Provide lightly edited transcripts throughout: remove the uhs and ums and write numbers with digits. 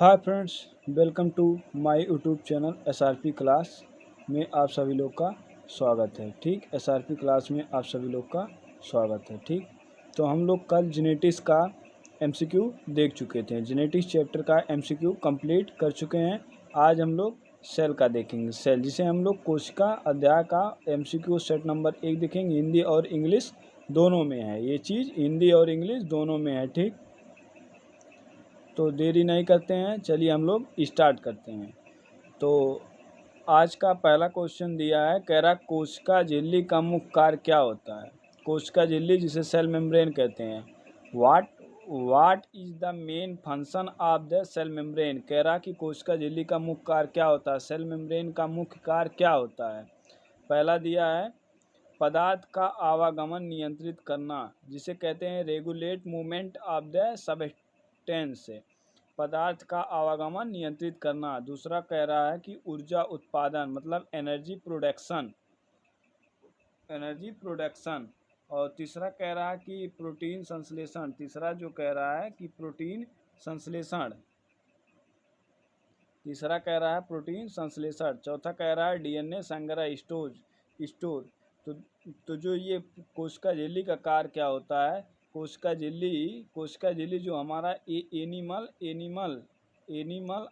Hi friends, welcome to my YouTube channel SRP class में आप सभी लोग का स्वागत है। ठीक, एसआरपी क्लास में आप सभी लोग का स्वागत है। ठीक, तो हम लोग कल जेनेटिक्स का एमसीक्यू देख चुके थे। जेनेटिक्स चैप्टर का एमसीक्यू कंप्लीट कर चुके हैं। आज हम लोग सेल का देखेंगे। सेल जिसे हम लोग कोशिका अध्याय का एमसीक्यू सेट नंबर 1 देखेंगे। हिंदी और इंग्लिश दोनों में है ये चीज़, हिंदी और इंग्लिश दोनों में है। ठीक, तो देरी नहीं करते हैं, चलिए हम लोग स्टार्ट करते हैं। तो आज का पहला क्वेश्चन दिया है, कह रहा कोशिका झिल्ली का मुख्य कार्य क्या होता है। कोशिका झिल्ली जिसे सेल मेम्ब्रेन कहते हैं। What is the main function of the cell membrane. कह रहा कि कोशिका झिल्ली का मुख्य कार्य क्या होता है, सेल मेम्ब्रेन का मुख्य कार्य क्या होता है। पहला दिया है पदार्थ का आवागमन नियंत्रित करना, जिसे कहते हैं regulate movement of the substance. पदार्थ का आवागमन नियंत्रित करना। दूसरा कह रहा है कि ऊर्जा उत्पादन मतलब एनर्जी प्रोडक्शन। और तीसरा कह रहा है कि प्रोटीन संश्लेषण। तीसरा जो कह रहा है कि प्रोटीन संश्लेषण। तीसरा कह रहा है प्रोटीन संश्लेषण। चौथा कह रहा है डीएनए संग्रह स्टोर। तो जो ये कोशिका झिल्ली का कार्य क्या होता है। कोशिका झिल्ली जो हमारा एनिमल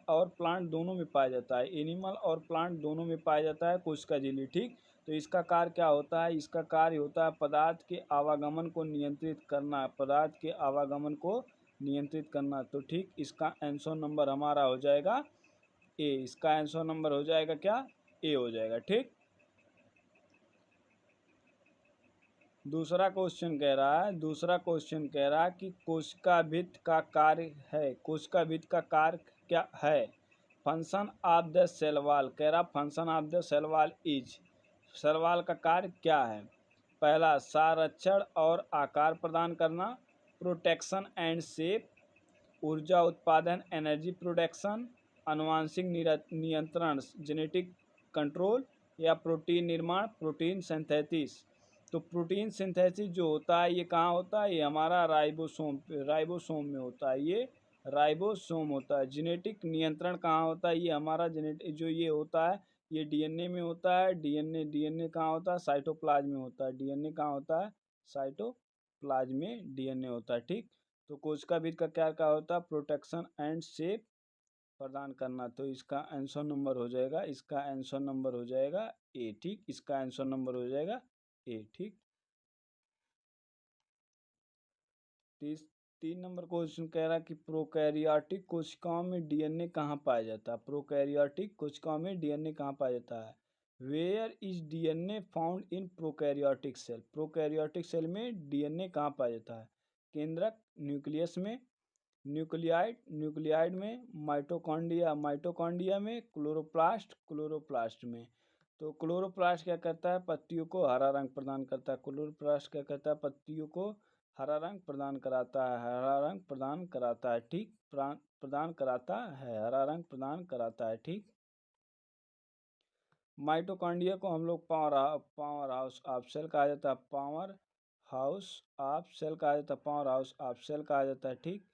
और प्लांट दोनों में पाया जाता है। एनिमल और प्लांट दोनों में पाया जाता है कोशिका झिल्ली। ठीक, तो इसका कार्य क्या होता है। इसका कार्य होता है पदार्थ के आवागमन को नियंत्रित करना। पदार्थ के आवागमन को नियंत्रित करना। तो ठीक, इसका आंसर नंबर हमारा हो जाएगा ए। इसका आंसर नंबर हो जाएगा क्या, ए हो जाएगा। ठीक, दूसरा क्वेश्चन कह रहा है कि कोशिका भित्ति का कार्य है। कोशिका भित्ति का कार्य क्या है। Function of the cell wall. कह रहा function of the cell wall is. Cell wall का कार्य क्या है। पहला संरक्षण और आकार प्रदान करना, प्रोटेक्शन एंड शेप, ऊर्जा उत्पादन एनर्जी प्रोडक्शन, आनुवांशिक नियंत्रण जेनेटिक कंट्रोल, या प्रोटीन निर्माण प्रोटीन सिंथेसिस। तो प्रोटीन सिंथेसिस जो होता है ये कहाँ होता है, ये हमारा राइबोसोम में होता है। ये राइबोसोम होता है। जेनेटिक नियंत्रण कहाँ होता है, ये हमारा जेनेटिक जो ये होता है ये डीएनए में होता है। डीएनए कहाँ होता है, साइटोप्लाज्म में होता है। डीएनए कहाँ होता है, साइटोप्लाज्म में डीएनए होता है। ठीक, तो कोशिका भित्ति का क्या होता है, प्रोटेक्शन एंड शेप प्रदान करना। तो इसका आंसर नंबर हो जाएगा, इसका आंसर नंबर हो जाएगा ए। ठीक, इसका आंसर नंबर हो जाएगा ए। ठीक, 3 नंबर क्वेश्चन कह रहा है कि प्रोकैरियोटिक कोशिकाओं में डीएनए कहाँ पाया जाता है। प्रोकैरियोटिक कोशिकाओं में डीएनए कहाँ पाया जाता है। Where is DNA found in prokaryotic cell. Prokaryotic cell में डीएनए कहाँ पाया जाता है। केंद्रक न्यूक्लियस में, न्यूक्लियाइड में, माइटोकॉन्ड्रिया में, क्लोरोप्लास्ट में। तो क्लोरोप्लास्ट क्या करता है, पत्तियों को हरा रंग प्रदान करता है। क्लोरोप्लास्ट क्या करता है, पत्तियों को हरा रंग प्रदान कराता है। हरा रंग प्रदान कराता है। ठीक, प्रदान कराता है, हरा रंग प्रदान कराता है। ठीक, माइटोकॉन्ड्रिया को हम लोग पावर हाउस ऑफ सेल कहा जाता है। पावर हाउस ऑफ सेल कहा जाता है। पावर हाउस ऑफ सेल कहा जाता है। ठीक,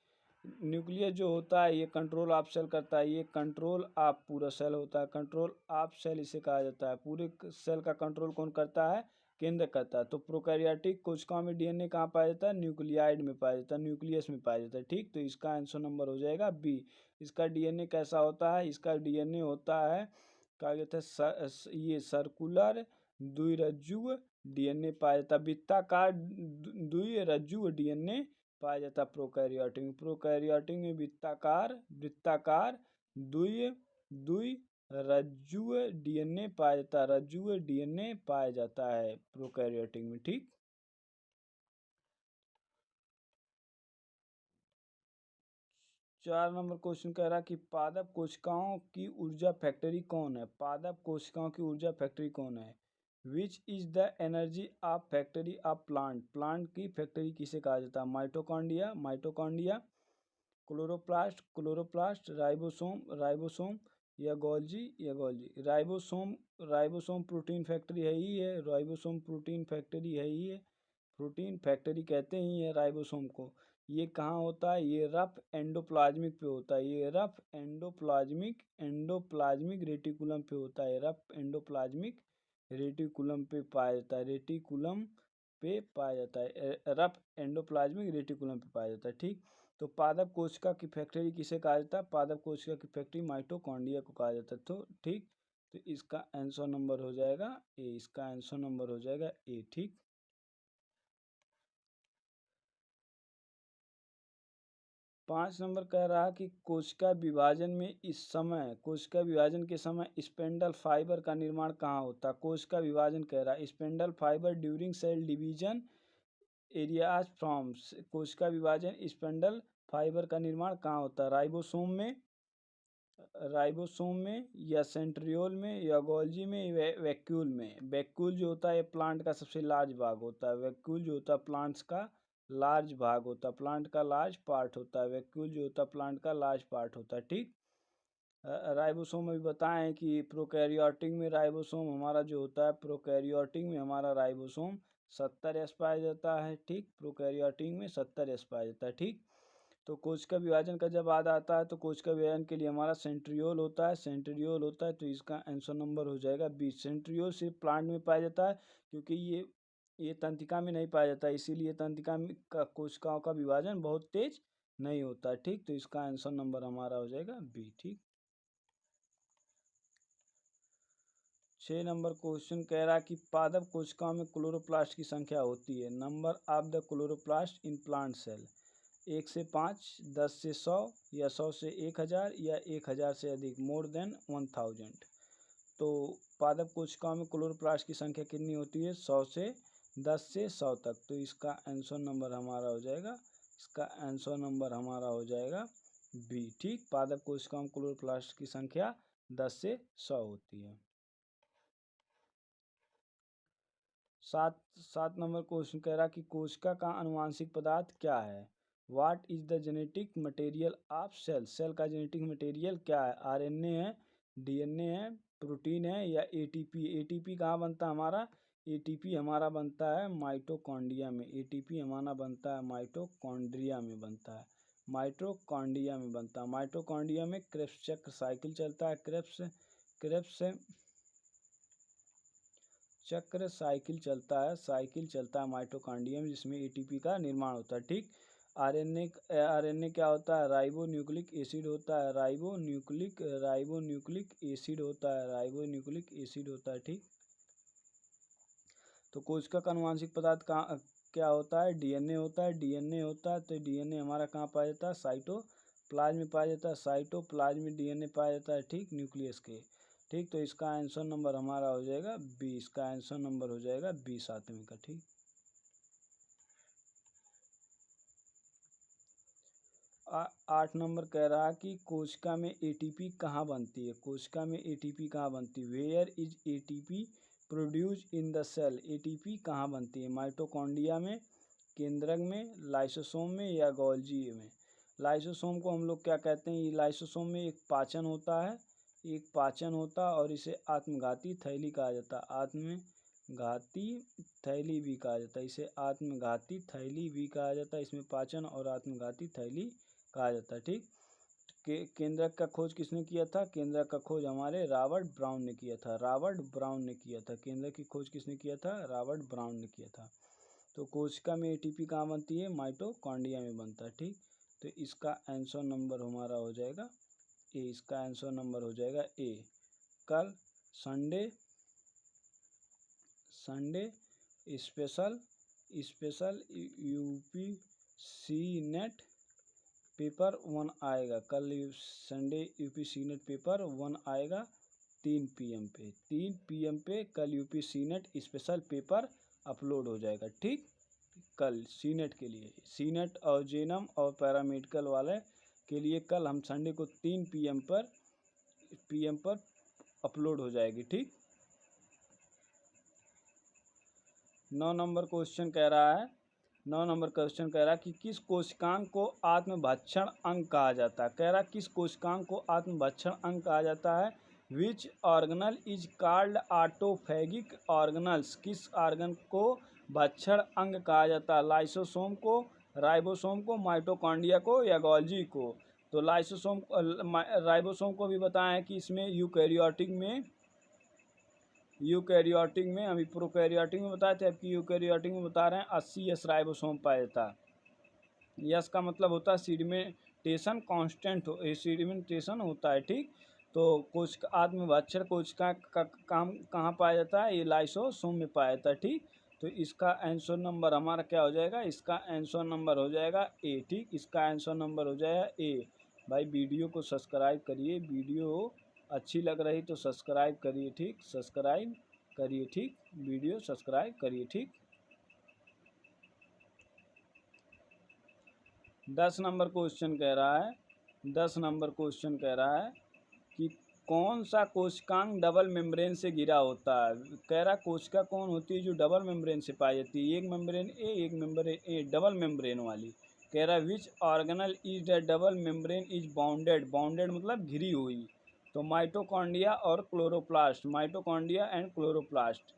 न्यूक्लियस जो होता है ये कंट्रोल ऑफ सेल करता है। ये कंट्रोल ऑफ पूरा सेल होता है। कंट्रोल ऑफ सेल इसे कहा जाता है। पूरे सेल का कंट्रोल कौन करता है, केंद्र करता है। तो प्रोकैरियोटिक कोशिकाओं में डीएनए कहाँ पाया जाता है, न्यूक्लियाइड में पाया जाता है, न्यूक्लियस में पाया जाता है। ठीक, तो इसका आंसर नंबर हो जाएगा बी। इसका डीएनए कैसा होता है, इसका डीएनए होता है कहा जाता है ये सर्कुलर द्विरज्जुव डीएनए पाया जाता है। वृत्ताकार द्विरज्जुव डीएनए पाया जाता है प्रोकैरियोटिक में वृत्ताकार द्विरज्जुव डीएनए पाया जाता है। रज्जुव डीएनए पाया जाता है प्रोकैरियोटिक में। ठीक, 4 नंबर क्वेश्चन कह रहा है कि पादप कोशिकाओं की ऊर्जा फैक्ट्री कौन है। पादप कोशिकाओं की ऊर्जा फैक्ट्री कौन है। Which is the energy of factory of plant. Plant की फैक्ट्री किसे कहा जाता है, माइटोकॉन्ड्रिया, क्लोरोप्लास्ट, राइबोसोम, या गोल्जी। राइबोसोम प्रोटीन फैक्ट्री है ही है। राइबोसोम प्रोटीन फैक्ट्री है ही है। प्रोटीन फैक्ट्री कहते ही है राइबोसोम को। ये कहाँ होता है, ये रफ एंडोप्लाज्मिक पे होता है, ये रफ एंडोप्लाज्मिक रेटिकुलम पे होता है, रफ एंडोप्लाज्मिक रेटिकुलम पे पाया जाता है, रेटिकुलम पे पाया जाता है, रफ एंडोप्लाज्मिक रेटिकुलम पे पाया जाता है। ठीक, तो पादप कोशिका की फैक्ट्री किसे कहा जाता है, पादप कोशिका की फैक्ट्री माइटोकॉन्ड्रिया को कहा जाता है। तो ठीक, तो इसका आंसर नंबर हो जाएगा ए, इसका आंसर नंबर हो जाएगा ए। ठीक, 5 नंबर कह रहा कि कोशिका विभाजन में कोशिका विभाजन के समय स्पेंडल फाइबर का निर्माण कहाँ होता है। कोशिका विभाजन कह रहा है spindle fibre during cell division arise from, कोशिका विभाजन स्पेंडल फाइबर का निर्माण कहाँ होता है, राइबोसोम में या सेंट्रियोल में या गोल्जी में, वैक्यूल में। वैक्यूल जो होता है प्लांट का सबसे लार्ज भाग होता है, वैक्यूल जो होता है प्लांट्स का लार्ज भाग होता है, प्लांट का लार्ज पार्ट होता है, वैक्यूल जो होता है प्लांट का लार्ज पार्ट होता है। ठीक, राइबोसोम में भी बताएं कि प्रोकैरियोटिक में राइबोसोम हमारा जो होता है, प्रोकैरियोटिक में हमारा राइबोसोम 70S पाया जाता है। ठीक, प्रोकैरियोटिक में 70S पाया जाता है। ठीक, तो कोशिका विभाजन का जब याद आता है तो कोशिका विभाजन के लिए हमारा सेंट्रियोल होता है, सेंट्रियोल होता है, तो इसका आंसर नंबर हो जाएगा बी। सेंट्रियोल सिर्फ प्लांट में पाया जाता है क्योंकि ये तंत्रिका में नहीं पाया जाता है, इसीलिए तंत्रिका में का कोशिकाओं का विभाजन बहुत तेज नहीं होता है। ठीक, तो इसका आंसर नंबर हमारा हो जाएगा बी। ठीक, 6 नंबर क्वेश्चन कह रहा कि पादप कोशिकाओं में क्लोरोप्लास्ट की संख्या होती है, number of the chloroplast in plant cell, 1 से 5, 10 से 100 या 100 से 1000 या 1000 से अधिक, मोर देन 1000। तो पादप कोशिकाओं में क्लोरोप्लास्ट की संख्या कितनी होती है, 10 से 100 तक। तो इसका आंसर नंबर हमारा हो जाएगा, इसका आंसर नंबर हमारा हो जाएगा बी। ठीक, पादप कोशिकाओं में क्लोरोप्लास्ट की संख्या 10 से 100 होती है। 7 नंबर क्वेश्चन कह रहा कि कोशिका का आनुवांशिक पदार्थ क्या है, what is the genetic material of cell, cell का जेनेटिक मटेरियल क्या है, आरएनए है, डीएनए है, प्रोटीन है या एटीपी। एटीपी कहाँ बनता है हमारा, एटीपी हमारा बनता है माइटोकॉन्ड्रिया में, एटीपी हमारा बनता है माइटोकॉन्ड्रिया में बनता है, माइटोकॉन्ड्रिया में बनता है। माइटोकॉन्ड्रिया में क्रेब्स चक्र साइकिल चलता है, क्रेब्स चक्र साइकिल चलता है माइटोकॉन्ड्रिया में, जिसमें एटीपी का निर्माण होता है। ठीक, आरएनए क्या होता है, राइबो न्यूक्लिक एसिड होता है, राइबो न्यूक्लिक एसिड होता है, राइबो न्यूक्लिक एसिड होता है। ठीक, तो कोशिका का आनुवांशिक पदार्थ कहाँ क्या होता है, डीएनए होता है, डीएनए होता है। तो डीएनए हमारा कहाँ पाया जाता है, साइटोप्लाज्म में पाया जाता है, साइटोप्लाज्म में डीएनए पाया जाता है। ठीक, न्यूक्लियस के। ठीक, तो इसका आंसर नंबर हमारा हो जाएगा बी, इसका आंसर नंबर हो जाएगा बी 7वें का। ठीक, 8 नंबर कह रहा कि कोशिका में एटीपी कहाँ बनती है, कोशिका में एटीपी कहाँ बनती है, where is ATP produce in the cell, ATP कहाँ बनती है, माइटोकॉन्ड्रिया में, केंद्रक में, लाइसोसोम में या गोल्जी में। लाइसोसोम को हम लोग क्या कहते हैं, लाइसोसोम में एक पाचन होता है, और इसे आत्मघाती थैली कहा जाता है, आत्मघाती थैली भी कहा जाता है, इसे आत्मघाती थैली भी कहा जाता है, इसमें पाचन और आत्मघाती थैली कहा जाता है। ठीक, केंद्रक का खोज किसने किया था, केंद्रक का खोज हमारे रॉबर्ट ब्राउन ने किया था, रॉबर्ट ब्राउन ने किया था, केंद्रक की खोज किसने किया था, रॉबर्ट ब्राउन ने किया था। तो कोशिका में एटीपी कहाँ बनती है, माइटोकॉन्ड्रिया में बनता है। ठीक, तो इसका आंसर नंबर हमारा हो जाएगा ए, इसका आंसर नंबर हो जाएगा ए। कल Sunday special UP net paper 1 आएगा, कल संडे यूपी नेट पेपर 1 आएगा 3 PM पे, 3 PM पे कल UP net special paper upload हो जाएगा। ठीक, कल सीनेट के लिए, सीनेट और जेनम और पैरामेडिकल वाले के लिए कल हम संडे को 3 PM पर अपलोड हो जाएगी। ठीक, 9 नंबर क्वेश्चन कह रहा है, 9 नंबर क्वेश्चन कह रहा है कि किस कोशिकांग को आत्मभक्षण अंग कहा जाता है, कह रहा है किस कोशिकांग को आत्मभक्षण अंग कहा जाता है, विच ऑर्गनल इज कॉल्ड ऑटोफेगिक ऑर्गनल्स, किस ऑर्गन को भक्षण अंग कहा जाता है, लाइसोसोम को, राइबोसोम को, माइटोकॉन्ड्रिया को या गोल्जी को? तो लाइसोसोम राइबोसोम को भी बताया है कि इसमें यूकैरियोटिक में अभी प्रोकैरियोटिक में बताए थे, अब कि यूकैरियोटिक में बता रहे हैं 80 यस राइबोसोम पाया जाता है। यस का मतलब होता है सीडिमेंटेशन कांस्टेंट सीडिमेंटेशन होता है, ठीक। तो कोशिका आत्मभक्षण कोशिका का काम कहाँ पाया जाता है? ये लाइसोसोम में पाया जाता है, ठीक। तो इसका आंसर नंबर हमारा क्या हो जाएगा? इसका आंसर नंबर हो जाएगा ए, ठीक। इसका आंसर नंबर हो जाएगा ए। भाई वीडियो को सब्सक्राइब करिए, वीडियो अच्छी लग रही तो सब्सक्राइब करिए, ठीक। सब्सक्राइब करिए, ठीक। वीडियो सब्सक्राइब करिए, ठीक। 10 नंबर क्वेश्चन कह रहा है, 10 नंबर क्वेश्चन कह रहा है कि कौन सा कोशिकांग डबल मेम्ब्रेन से घिरा होता है? कह रहा कोशिका कौन होती है जो डबल मेम्ब्रेन से पाई जाती है? एक मेम्ब्रेन ए, एक मेम्ब्रेन ए, डबल मेम्ब्रेन वाली। कह रहा है which organelle is the double membrane is bounded? Bounded मतलब घिरी हुई। तो माइटोकॉन्ड्रिया और chloroplast, mitochondria and chloroplast.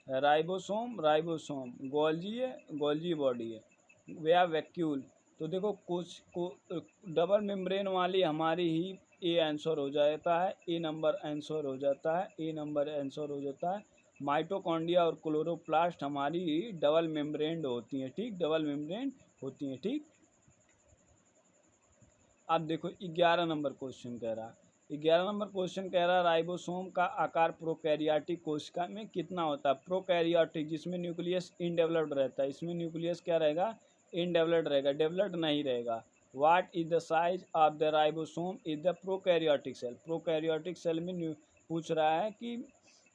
Ribosome Golgi है, गोल्जी बॉडी है, या वैक्यूल। तो देखो कुछ को डबल मेम्ब्रेन वाली हमारी ही ए आंसर हो जाता है, ए नंबर आंसर हो जाता है, ए नंबर आंसर हो जाता है। माइटोकॉन्ड्रिया और क्लोरोप्लास्ट हमारी डबल मेम्ब्रेन होती हैं, ठीक। डबल मेम्ब्रेन होती हैं, ठीक। अब देखो 11 नंबर क्वेश्चन कह रहा है, 11 नंबर क्वेश्चन कह रहा है राइबोसोम का आकार प्रोकैरियोटिक कोशिका में कितना होता है? प्रोकैरियोटिक जिसमें न्यूक्लियस इनडेवलप्ड रहता है, इसमें न्यूक्लियस क्या रहेगा? इनडेवलप्ड रहेगा, डेवलप्ड नहीं रहेगा। What is the size of the ribosome is the prokaryotic cell? Prokaryotic cell में पूछ रहा है कि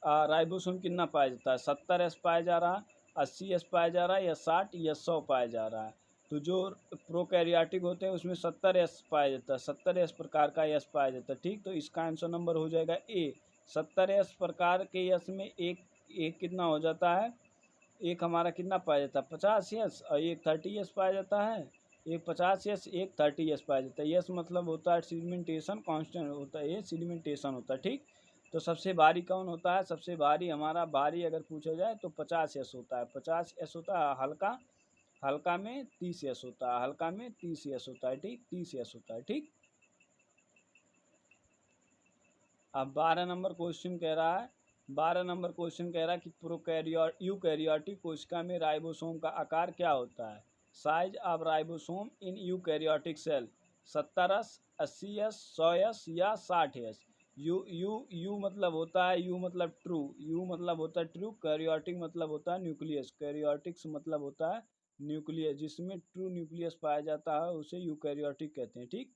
राइबोसोम कितना पाया जाता है? 70 एस पाया जा रहा है, 80 एस पाया जा रहा है, या 60 या 100 पाया जा रहा है? तो जो प्रोकैरियोटिक होते हैं उसमें 70 एस पाया जाता है, 70 एस प्रकार का एस पाया जाता है, ठीक। तो इसका आंसर नंबर हो जाएगा ए। 70 एस प्रकार के एस में एक कितना हो जाता है? एक हमारा कितना पाया जाता है? 50 एस, और एक 30 एस पाया जाता है। एक 50 एस, एक 30 एस पाया जाता है। यस मतलब होता है सीडिमेंटेशन कांस्टेंट होता है, ये सीडिमेंटेशन होता है, ठीक। तो सबसे भारी कौन होता है? सबसे भारी हमारा भारी अगर पूछा जाए तो 50 एस होता है, 50 एस होता है। हल्का, हल्का में 30 एस होता है, हल्का में 30 एस होता है, ठीक। 30 एस होता है, ठीक। अब 12 नंबर क्वेश्चन कह रहा है, 12 नंबर क्वेश्चन कह रहा है कि यूकैरियोटिक कोशिका में राइबोसोम का आकार क्या होता है? Size of ribosome in eukaryotic cell 70 S, 80 S, 100 S या 60 एस? यू मतलब होता है, यू मतलब ट्रू, यू मतलब होता है ट्रू। कैरियोटिक मतलब होता है न्यूक्लियस, कैरियोटिक्स मतलब होता है न्यूक्लियस, जिसमें ट्रू न्यूक्लियस पाया जाता है उसे यूकैरियोटिक कहते हैं, ठीक।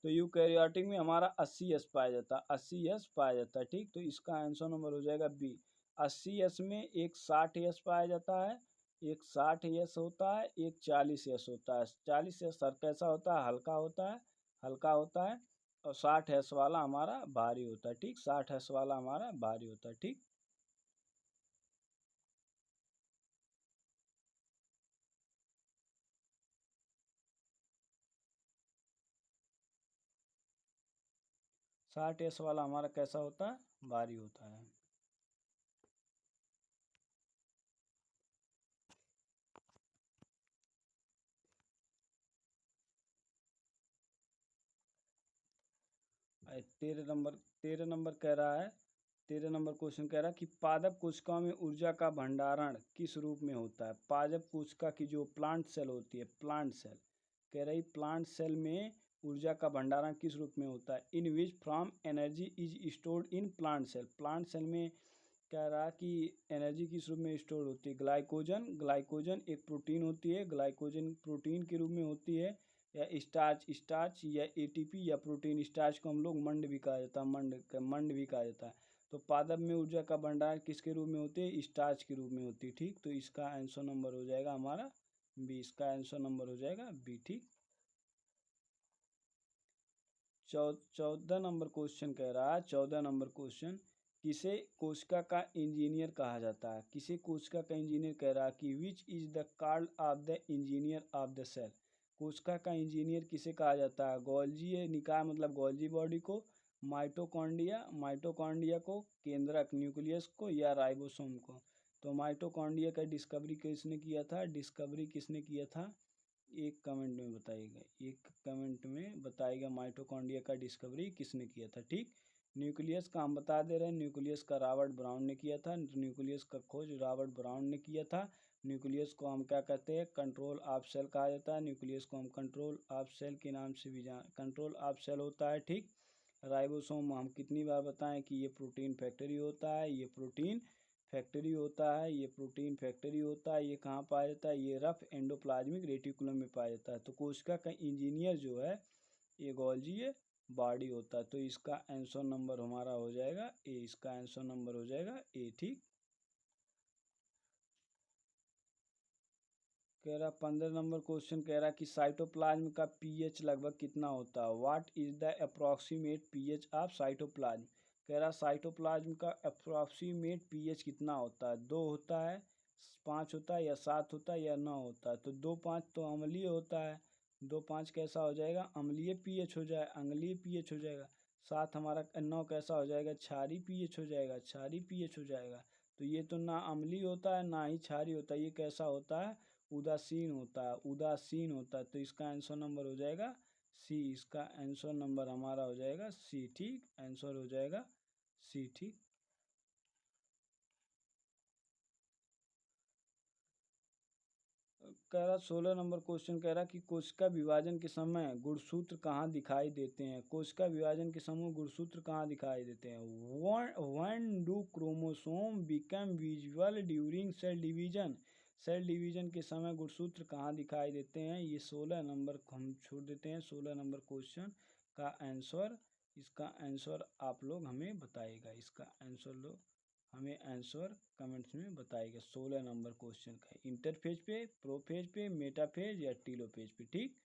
तो यूकैरियोटिक में हमारा 80 एस पाया जाता है, 80 एस पाया जाता है, ठीक। तो इसका आंसर नंबर हो जाएगा बी। 80 एस में एक 60 एस पाया जाता है, एक 60 एस होता है, एक 40 एस होता है। 40 एस सर कैसा होता है? हल्का होता है, हल्का होता है। और 60 एस वाला हमारा भारी होता है, ठीक। 60 एस वाला हमारा भारी होता है, ठीक। 60 एस वाला हमारा कैसा होता है? भारी होता है। तेरह नंबर कह रहा है, 13 नंबर क्वेश्चन कह रहा है कि पादप कोशिकाओं में ऊर्जा का भंडारण किस रूप में होता है? पादप कोशिका की जो प्लांट सेल होती है, प्लांट सेल कह रही प्लांट सेल में ऊर्जा का भंडारण किस रूप में होता है? In which from energy is stored in plant cell? Plant cell में कह रहा कि एनर्जी किस रूप में स्टोर होती है? ग्लाइकोजन, ग्लाइकोजन एक प्रोटीन होती है, ग्लाइकोजन प्रोटीन के रूप में होती है, या स्टार्च, स्टार्च या एटीपी या प्रोटीन। स्टार्च को हम लोग मंड भी कहा जाता है, मंड भी कहा जाता है। तो पादप में ऊर्जा का भंडार किसके रूप में होती है? स्टार्च के रूप में होती है, ठीक। तो इसका आंसर नंबर हो जाएगा हमारा बी, इसका आंसर नंबर हो जाएगा बी, ठीक। 14 नंबर क्वेश्चन कह रहा है, 14 नंबर क्वेश्चन, किसे कोशिका का इंजीनियर कहा जाता है? किसे कोशिका का इंजीनियर कह रहा है कि which is the called of the engineer of the cell? कोशिका का इंजीनियर किसे कहा जाता है? गोल्जी निकाय मतलब गोल्जी बॉडी को, माइटोकॉन्ड्रिया, माइटोकॉन्ड्रिया को, केंद्रक न्यूक्लियस को, या राइबोसोम को? तो माइटोकॉन्ड्रिया का डिस्कवरी किसने किया था? डिस्कवरी किसने किया था? एक कमेंट में बताइएगा, एक कमेंट में बताइएगा माइटोकॉन्ड्रिया का डिस्कवरी किसने किया था। ठीक, न्यूक्लियस का हम बता दे रहे हैं, न्यूक्लियस का रॉबर्ट ब्राउन ने किया था। न्यूक्लियस का खोज रॉबर्ट ब्राउन ने किया था। न्यूक्लियस को हम क्या कहते हैं, कंट्रोल ऑफ सेल कहा जाता है। न्यूक्लियस को हम कंट्रोल ऑफ सेल के नाम से भी कंट्रोल ऑफ सेल होता है। ठीक, राइबोसोम हम कितनी बार बताएं कि ये प्रोटीन फैक्ट्री होता है, ये प्रोटीन फैक्ट्री होता है, ये प्रोटीन फैक्ट्री होता है। ये कहाँ पाया जाता है, ये रफ एंडोप्लाज्मिक रेटिकुलम में पाया जाता है। तो कोशिका का इंजीनियर जो है ये गोल्जी बॉडी होता है। तो इसका आंसर नंबर हमारा हो जाएगा ए, इसका आंसर नंबर हो जाएगा ए। ठीक, कह रहा 15 नंबर क्वेश्चन कह रहा कि साइटोप्लाज्म का पीएच लगभग कितना होता है। What is the approximate pH of cytoplasm. कह रहा साइटोप्लाज्म का अप्रॉक्सीमेट पीएच कितना होता है, 2 होता है, 5 होता है, या 7 होता है, या 9 होता है। तो 2, 5 तो अम्लीय होता है, 2, 5 कैसा हो जाएगा, अम्लीय पीएच हो जाए, अम्लीय पीएच हो जाएगा। 7 हमारा 9 कैसा हो जाएगा, क्षारीय पीएच हो जाएगा, क्षारीय पीएच हो जाएगा। तो ये तो ना अम्लीय होता है ना ही क्षारीय होता है, ये कैसा होता है, उदासीन होता है, उदासीन होता है। तो इसका आंसर नंबर हो जाएगा सी, इसका आंसर नंबर हमारा हो जाएगा सी। ठीक, आंसर हो जाएगा सी। ठीक, कह रहा 16 नंबर क्वेश्चन कह रहा कि कोशिका विभाजन के समय गुणसूत्र कहाँ दिखाई देते हैं। कोशिका विभाजन के समय गुणसूत्र कहाँ दिखाई देते हैं। When do chromosome become visual during cell division. Cell division के समय गुणसूत्र कहाँ दिखाई देते हैं। ये 16 नंबर हम छोड़ देते हैं, 16 नंबर क्वेश्चन का आंसर, इसका आंसर आप लोग हमें बताइएगा, इसका आंसर लोग हमें आंसर कमेंट्स में बताइएगा। 16 नंबर क्वेश्चन का इंटरफेज पे, प्रोफेज पे, मेटाफेज या टीलोफेज पे। ठीक,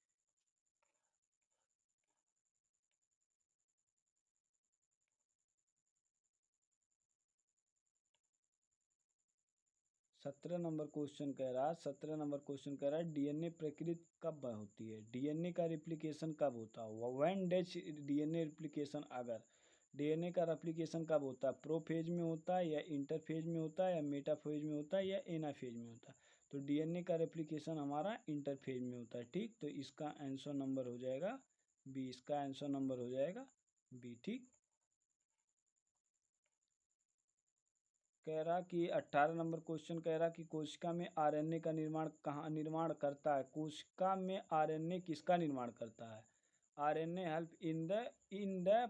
17 नंबर क्वेश्चन कह रहा है, 17 नंबर क्वेश्चन कह रहा है डीएनए प्रकृति कब होती है। डीएनए का रिप्लिकेशन कब होता है। व्हेन डज डीएनए रिप्लिकेशन, अगर डीएनए का रेप्लिकेशन कब होता है, प्रोफेज में होता है, या इंटरफेज में होता है, या मेटाफेज में होता है, या एनाफेज में होता है। तो डीएनए का रेप्लिकेशन हमारा इंटरफेज में होता है। ठीक, तो इसका आंसर नंबर हो जाएगा बी, इसका आंसर नंबर हो जाएगा बी। ठीक, कह रहा कि 18 नंबर क्वेश्चन कह रहा कि कोशिका में आरएनए का निर्माण कहाँ निर्माण करता है। कोशिका में आरएनए किसका निर्माण करता है। RNA help in the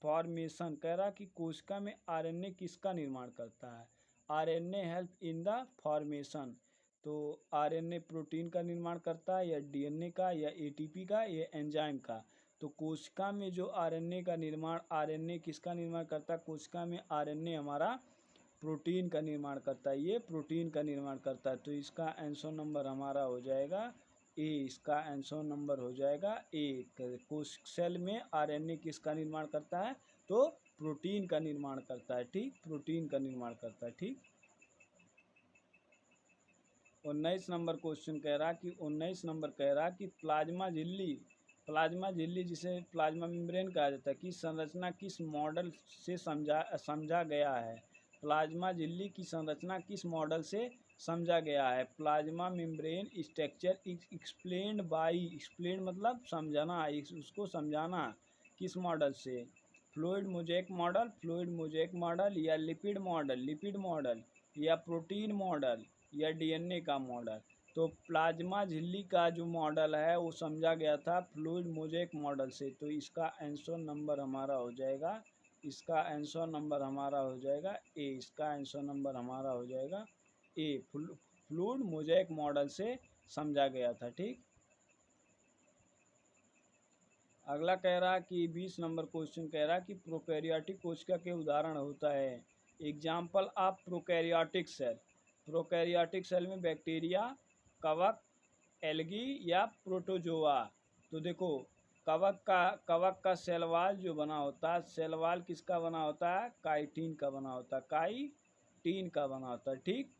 formation. कह रहा कि कोशिका में आरएनए किसका निर्माण करता है। RNA help in the formation. तो आरएनए प्रोटीन का निर्माण करता है, या डीएनए का, या एटीपी का, या एंजाइम का। तो कोशिका में जो आरएनए का निर्माण, आरएनए किसका निर्माण करता है, कोशिका में आरएनए हमारा प्रोटीन का निर्माण करता है, ये प्रोटीन का निर्माण करता है। तो इसका आंसर नंबर हमारा हो जाएगा ए, इसका आंसर नंबर हो जाएगा ए। कोशिका सेल में आरएनए किसका निर्माण करता है, तो प्रोटीन का निर्माण करता है। ठीक, प्रोटीन का निर्माण करता है। ठीक, 19 नंबर क्वेश्चन कह रहा कि 19 नंबर कह रहा कि प्लाज्मा झिल्ली, प्लाज्मा झिल्ली जिसे प्लाज्मा मेम्ब्रेन कहा जाता है, की संरचना किस मॉडल से समझा गया है। प्लाज्मा झिल्ली की संरचना किस मॉडल से समझा गया है। Plasma membrane structure explained by, explain मतलब समझाना, उसको समझाना किस मॉडल से। Fluid mosaic model, fluid mosaic model, या लिपिड मॉडल, लिपिड मॉडल, या प्रोटीन मॉडल, या डीएनए का मॉडल। तो प्लाज्मा झिल्ली का जो मॉडल है वो समझा गया था फ्लूइड मोज़ेक मॉडल से। तो इसका आंसर नंबर हमारा हो जाएगा, इसका आंसर नंबर हमारा हो जाएगा ए, इसका आंसर नंबर हमारा हो जाएगा ए, फ्लूइड मोज़ेक मॉडल से समझा गया था। ठीक, अगला कह रहा कि 20 नंबर क्वेश्चन कह रहा कि प्रोकैरियोटिक कोशिका के उदाहरण होता है। Example of prokaryotic cell. Prokaryotic cell में बैक्टीरिया, कवक, एल्गी, या प्रोटोजोआ। तो देखो कवक का सेल वाल जो बना होता है, सेल वाल किसका बना होता है, काइटिन का बना होता है, काइटिन का बना होता है। ठीक,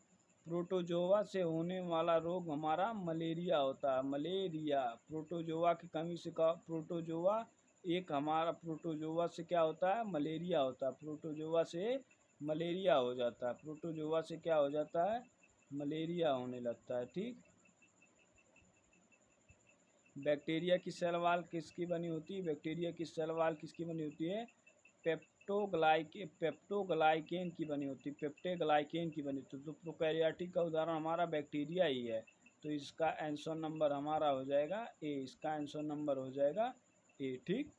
प्रोटोजोआ से होने वाला रोग हमारा मलेरिया होता है, मलेरिया। प्रोटोजोआ की कमी से प्रोटोजोआ एक हमारा प्रोटोजोआ से क्या होता है, मलेरिया होता है। प्रोटोजोआ से मलेरिया हो जाता है, प्रोटोजोआ से क्या हो जाता है, मलेरिया होने लगता है। ठीक, बैक्टीरिया की सेल वॉल किसकी बनी होती है? बैक्टीरिया की सेल वॉल किसकी बनी होती है? पेप्टोग्लाइकेन की बनी होती है, पेप्टोग्लाइकेन की बनी होती है। तो प्रोकैरियोटिक का उदाहरण हमारा बैक्टीरिया ही है। तो इसका आंसर नंबर हमारा हो जाएगा ए, इसका आंसर नंबर हो जाएगा ए। ठीक,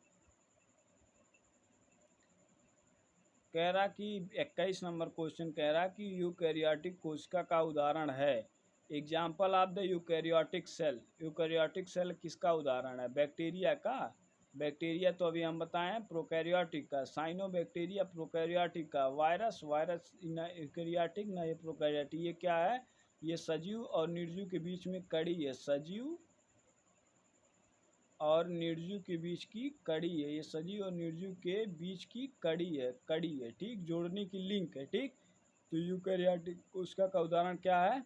कह रहा कि 21 नंबर क्वेश्चन कह रहा कि यूकैरियोटिक कोशिका का उदाहरण है। Example of the eukaryotic cell. Eukaryotic cell किसका उदाहरण है? बैक्टीरिया का। बैक्टीरिया तो अभी हम बताएं प्रोकैरियोटिक का, साइनोबैक्टीरिया प्रोकैरियोटिक का, वायरस न यूकैरियोटिक न ये प्रोकैरियोटिक। ये क्या है? ये सजीव और निर्जीव के बीच में कड़ी है, सजीव और निर्जीव के बीच की कड़ी है। ये सजीव और निर्जीव के बीच की कड़ी है। ठीक, जोड़ने की लिंक है। ठीक, तो यूकैरियोटिक उसका उदाहरण क्या है?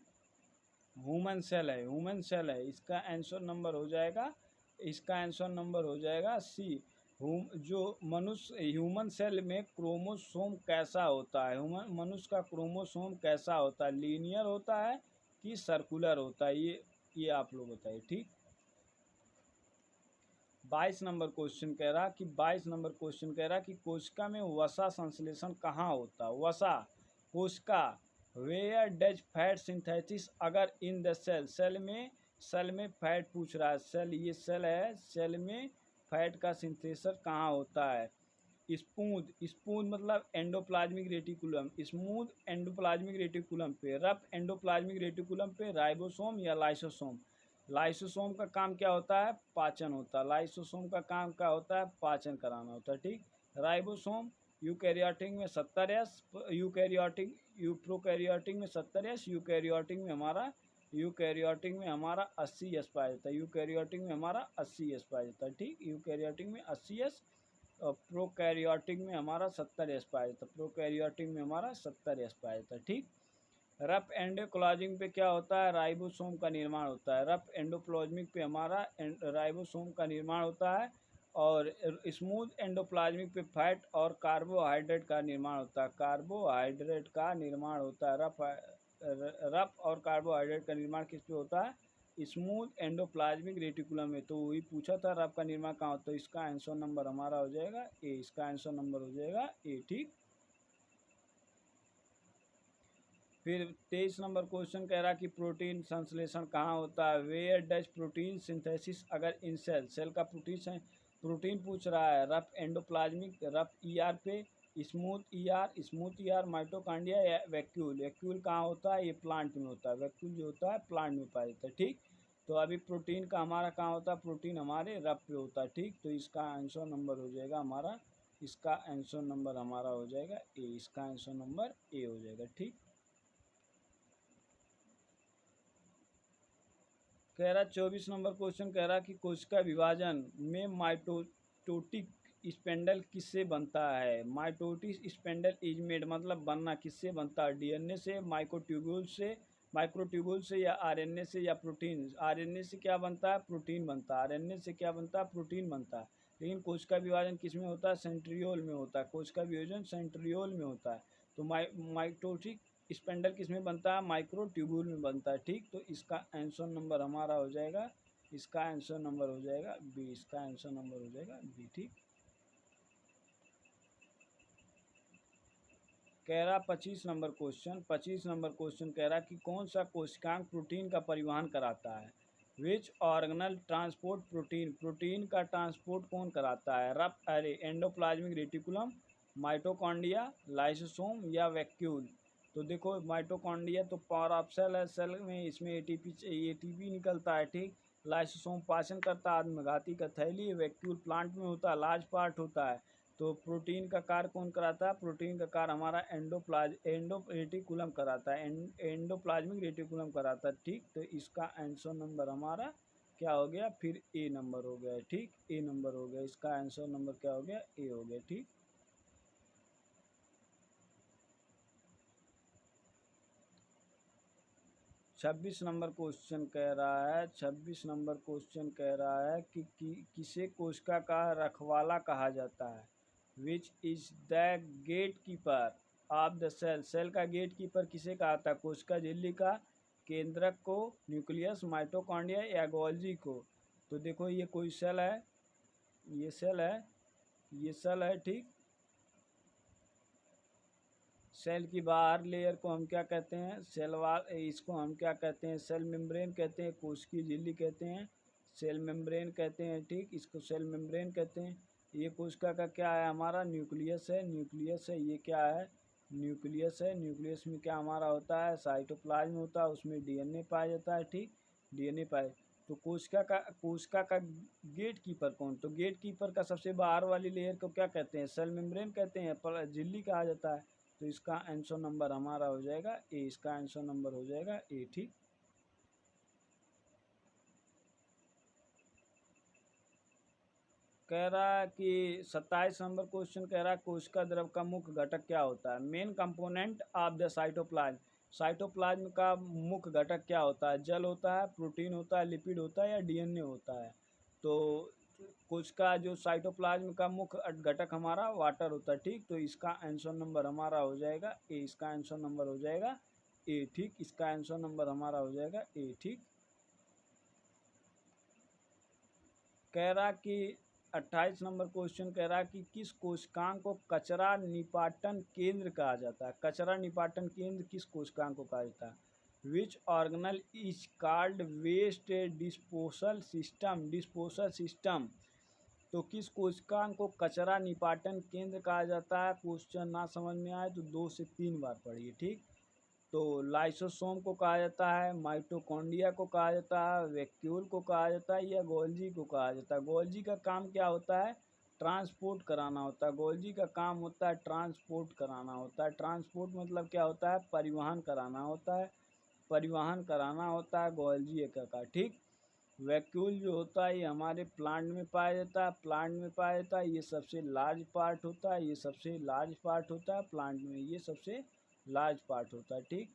ह्यूमन सेल है, ह्यूमन सेल है। इसका आंसर नंबर हो जाएगा, इसका आंसर नंबर हो जाएगा सी। जो मनुष्य ह्यूमन सेल में क्रोमोसोम कैसा होता है? मनुष्य का क्रोमोसोम कैसा होता है? लीनियर होता है कि सर्कुलर होता है? ये आप लोग बताइए। ठीक, 22 नंबर क्वेश्चन कह रहा कि 22 नंबर क्वेश्चन कह रहा कि कोशिका में वसा संश्लेषण कहाँ होता है? वसा कोशिका, वेयर डज फैट सिंथेसिस अगर इन द सेल। सेल में फैट पूछ रहा है। सेल, ये सेल है, सेल में फैट का सिंथेसिस कहाँ होता है? स्मूथ मतलब endoplasmic reticulum, smooth endoplasmic reticulum पे, रफ एंडोप्लाज्मिक रेटिकुलम पे, राइबोसोम या लाइसोसोम। लाइसोसोम का काम क्या होता है? पाचन होता है। लाइसोसोम का काम क्या होता है? पाचन कराना होता है। ठीक, राइबोसोम यूकैरियोटिक में 70S, प्रोकैरियोटिक में 70S, यूकैरियोटिक में हमारा 80S पाया जाता है। यूकैरियोटिक में हमारा 80S पाया जाता है। ठीक, यूकैरियोटिक में 80S और प्रोकैरियोटिक में हमारा 70S पाया जाता है। प्रोकैरियोटिक में हमारा 70S पाया जाता है। ठीक, रफ एंडोप्लाज्मिक पे क्या होता है? राइबोसोम का निर्माण होता है। रफ एंडोप्लाज्मिक पे हमारा राइबोसोम का निर्माण होता है। और स्मूथ एंडोप्लाज्मिक पे फैट और कार्बोहाइड्रेट का निर्माण होता है। कार्बोहाइड्रेट का निर्माण होता है। रफ और कार्बोहाइड्रेट का निर्माण किस पे होता है? स्मूथ एंडोप्लाज्मिक रेटिकुलम में। तो वही पूछा था रफ का निर्माण कहाँ होता है? तो इसका आंसर नंबर हमारा हो जाएगा ए, इसका आंसर नंबर हो जाएगा ए। ठीक, फिर 23 नंबर क्वेश्चन कह रहा कि प्रोटीन संश्लेषण कहाँ होता है? वेयर डज प्रोटीन सिंथेसिस अगर इन सेल का प्रोटीन पूछ रहा है। रफ एंडोप्लाज्मिक, रफ ईआर पे, स्मूथ ईआर माइटोकॉन्ड्रिया या वैक्यूल। वैक्यूल कहाँ होता है? ये प्लांट में होता है। वैक्यूल जो होता है प्लांट में पाया जाता है। ठीक, तो अभी प्रोटीन का हमारा कहाँ होता है? प्रोटीन हमारे रफ पे होता है। ठीक, तो इसका आंसर नंबर हो जाएगा हमारा, इसका आंसर नंबर हमारा हो जाएगा ए, इसका आंसर नंबर ए हो जाएगा। ठीक, कह रहा 24 नंबर क्वेश्चन कह रहा कि कोशिका विभाजन में माइटोटिक स्पेंडल किससे बनता है? माइटोटिक स्पेंडल इज मेड मतलब बनना किससे बनता है? डीएनए से, माइक्रोट्यूबुल से या आरएनए से या प्रोटीन। आरएनए से क्या बनता है? प्रोटीन बनता है। आरएनए से क्या बनता है? प्रोटीन बनता है। लेकिन कोशिका विभाजन किस में होता है? सेंट्रियोल में होता है। कोशिका विभाजन सेंट्रियोल में होता है। तो माइटोटिक स्पेंडल किस में बनता है? माइक्रोट्यूबुल में बनता है। ठीक, तो इसका आंसर नंबर हमारा हो जाएगा, इसका आंसर नंबर हो जाएगा बी, इसका आंसर नंबर हो जाएगा बी। ठीक, कह रहा 25 नंबर क्वेश्चन कह रहा कि कौन सा कोशिकांग प्रोटीन का परिवहन कराता है? Which organelle transport protein, protein का ट्रांसपोर्ट कौन कराता है? रफ अरे एंडोप्लाज्मिक रेटिकुलम, माइटोकॉन्ड्रिया, लाइसोसोम या वैक्यूल। तो देखो माइटोकॉन्ड्रिया तो पावर ऑफ सेल है, सेल में इसमें एटीपी निकलता है। ठीक, लाइसोसोम पाचन करता है, आत्मघाती का थैली। वैक्यूल प्लांट में होता है, लार्ज पार्ट होता है। तो प्रोटीन का कार्य कौन कराता है? प्रोटीन का कार्य हमारा एंडो रेटिकुलम कराता है, एंडोप्लाज्मिक रेटिकुलम कराता है। ठीक, तो इसका आंसर नंबर हमारा क्या हो गया? फिर ए नंबर हो गया। ठीक, ए नंबर हो गया, इसका आंसर नंबर क्या हो गया? ए हो गया। ठीक, 26 नंबर क्वेश्चन कह रहा है, 26 नंबर क्वेश्चन कह रहा है कि किसे कोशिका का रखवाला कहा जाता है? Which is the gatekeeper of the cell, cell का गेट कीपर किसे कहा था? कोशिका झिल्ली का, केंद्रक को, न्यूक्लियस, माइटोकॉन्ड्रिया या गोल्जी को। तो देखो ये कोई सेल है, ये सेल है, ये सेल है, ठीक। सेल की बाहर लेयर को हम क्या कहते हैं, इसको हम क्या कहते हैं, सेल मेम्ब्रेन कहते हैं, कोशिकीय झिल्ली कहते हैं, सेल मेम्ब्रेन कहते हैं, ठीक। इसको सेल मेम्ब्रेन कहते हैं। ये कोशिका का क्या है, हमारा न्यूक्लियस है, न्यूक्लियस है। ये क्या है, न्यूक्लियस है। न्यूक्लियस में क्या हमारा होता है, साइटोप्लाज्म होता है, उसमें डीएनए पाया जाता है, ठीक। डीएनए पाए। तो कोशिका का गेट कीपर कौन, तो गेट कीपर का सबसे बाहर वाली लेयर को क्या कहते हैं, सेल मेम्ब्रेन कहते हैं, पर झिल्ली कहा जाता है। तो इसका आंसर नंबर हमारा हो जाएगा ए, इसका आंसर नंबर हो जाएगा ए, ठीक। कह रहा है कि 27 नंबर क्वेश्चन कह रहा है कोशिका द्रव का मुख्य घटक क्या होता है, main component of the cytoplasm. Cytoplasm का मुख्य घटक क्या होता है, जल होता है, प्रोटीन होता है, लिपिड होता है, या डीएनए होता है। तो कोशिका जो साइटोप्लाज्म का मुख्य घटक हमारा वाटर होता है, ठीक। तो इसका आंसर नंबर हमारा हो जाएगा ए, इसका आंसर नंबर हो जाएगा ए, ठीक। इसका आंसर नंबर हमारा हो जाएगा ए, ठीक। कह रहा कि 28 नंबर क्वेश्चन कह रहा है कि किस कोशिकांग को कचरा निपाटन केंद्र कहा जाता है। कचरा निपाटन केंद्र किस कोशिकांग को कहा जाता है। Which organelle is called waste disposal system, disposal system. तो किस कोशिकांग को कचरा निपाटन केंद्र कहा जाता है। क्वेश्चन ना समझ में आए तो 2 से 3 बार पढ़िए, ठीक। तो लाइसोसोम को कहा जाता है, माइटोकॉन्ड्रिया को कहा जाता है, वैक्यूल को कहा जाता है, या गोल्जी को कहा जाता है। गोल्जी का काम क्या होता है, ट्रांसपोर्ट कराना होता है। गोल्जी का काम होता है ट्रांसपोर्ट कराना होता है। ट्रांसपोर्ट मतलब क्या होता है, परिवहन कराना होता है, परिवहन कराना होता है गोल्जी का, ठीक। वैक्यूल जो होता है ये हमारे प्लांट में पाया जाता है, प्लांट में पाया जाता है। ये सबसे लार्ज पार्ट होता है, ये सबसे लार्ज पार्ट होता है प्लांट में, ये सबसे लार्ज पार्ट होता है, ठीक।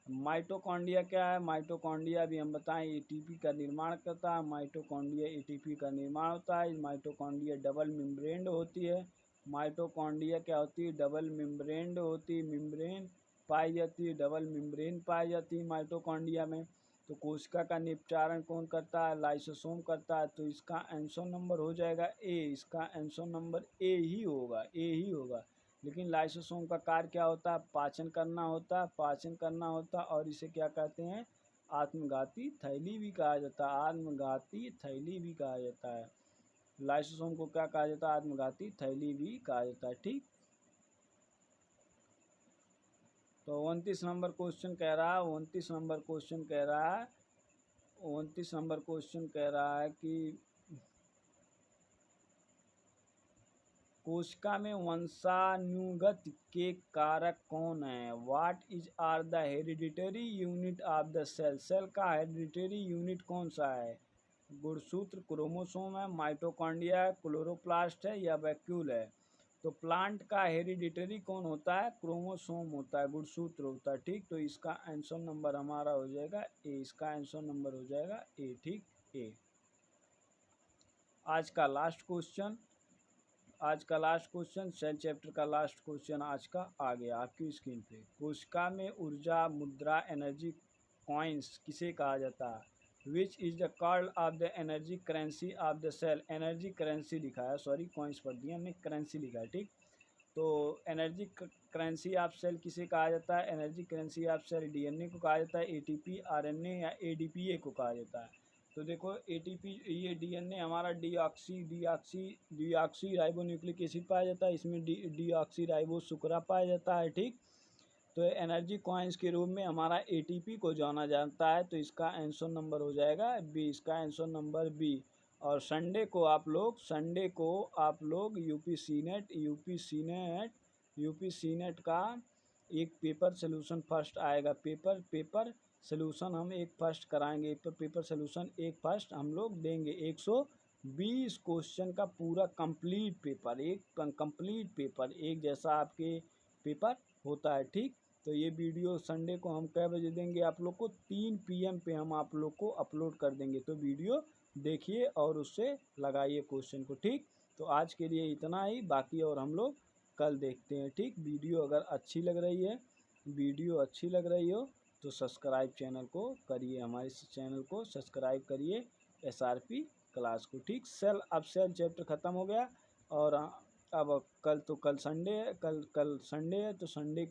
माइटोकॉन्ड्रिया क्या है, माइटोकॉन्ड्रिया भी हम बताएं एटीपी का निर्माण करता है। माइटोकॉन्ड्रिया एटीपी का निर्माण होता है। माइटोकॉन्ड्रिया डबल मेम्ब्रेन्ड होती है। माइटोकॉन्ड्रिया क्या होती है, डबल मेम्ब्रेन्ड होती है, मेम्ब्रेन पाई जाती है, डबल मेम्ब्रेन पाई जाती है माइटोकॉन्ड्रिया में। तो कोशिका का निपटारण कौन करता है, लाइसोसोम करता है। तो इसका आंसर नंबर हो जाएगा ए, इसका आंसर नंबर ए ही होगा, ए ही होगा। लेकिन लाइसोसोम का कार्य क्या होता है, पाचन करना होता है, पाचन करना होता है। और इसे क्या कहते हैं, आत्मघाती थैली भी कहा जाता है, आत्मघाती थैली भी कहा जाता है। लाइसोसोम को क्या कहा जाता है, आत्मघाती थैली भी कहा जाता है, ठीक। तो 29 नंबर क्वेश्चन कह रहा है, 29 नंबर क्वेश्चन कह रहा है, 29 नंबर क्वेश्चन कह रहा है कि कोशिका में वंशानुगत के कारक कौन है। What is are the hereditary unit of the cell. Cell का हेरिडिटरी यूनिट कौन सा है, गुणसूत्र, क्रोमोसोम है, माइटोकॉन्ड्रिया है, क्लोरोप्लास्ट है, या वैक्यूल है। तो प्लांट का हेरिडिटरी कौन होता है, क्रोमोसोम होता है, गुणसूत्र होता है, ठीक। तो इसका आंसर नंबर हमारा हो जाएगा ए, इसका आंसर नंबर हो जाएगा ए, ठीक, ए। आज का लास्ट क्वेश्चन, आज का लास्ट क्वेश्चन, सेल चैप्टर का लास्ट क्वेश्चन आज का आ गया आपकी स्क्रीन पे। कोशिका में ऊर्जा मुद्रा एनर्जी कॉइन्स किसे कहा जाता है। Which is the called of the energy currency of the cell. Energy currency लिखा है, सॉरी कॉइन्स पढ़ दिया हमने, करेंसी लिखा है, ठीक। तो एनर्जी करेंसी ऑफ सेल किसे कहा जाता है, energy currency of cell DNA को कहा जाता है, एटीपी, आरएनए, या एडीपीए को कहा जाता है। तो देखो एटीपी, ये डीएनए हमारा डीऑक्सी राइबोन्यूक्लिक एसिड पाया जाता है, इसमें डीऑक्सी राइबो सुकरा पाया जाता है, ठीक। तो एनर्जी कॉइन्स के रूप में हमारा एटीपी को जाना जाता है। तो इसका आंसर नंबर हो जाएगा बी, इसका आंसर नंबर बी। और संडे को आप लोग यूपी सीनेट का एक पेपर सोल्यूशन फर्स्ट आएगा। पेपर सोल्यूशन हम एक फर्स्ट कराएंगे, पेपर सोल्यूशन एक फर्स्ट हम लोग देंगे। 120 क्वेश्चन का पूरा कंप्लीट पेपर, एक कंप्लीट पेपर, एक जैसा आपके पेपर होता है, ठीक। तो ये वीडियो संडे को हम कै बजे देंगे आप लोग को, 3 PM पे हम आप लोग को अपलोड कर देंगे। तो वीडियो देखिए और उससे लगाइए क्वेश्चन को, ठीक। तो आज के लिए इतना ही, बाकी और हम लोग कल देखते हैं, ठीक। वीडियो अगर अच्छी लग रही है, वीडियो अच्छी लग रही हो तो सब्सक्राइब चैनल को करिए, हमारे चैनल को सब्सक्राइब करिए, SRP क्लास को, ठीक। सेल, अब सेल चैप्टर ख़त्म हो गया। और अब कल संडे है, कल संडे है, तो संडे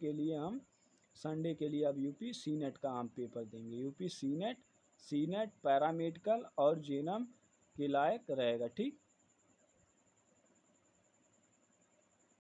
के लिए अब यूपी सीनेट का हम पेपर देंगे। यूपी सीनेट पैरामेडिकल और जेनम के लायक रहेगा, ठीक।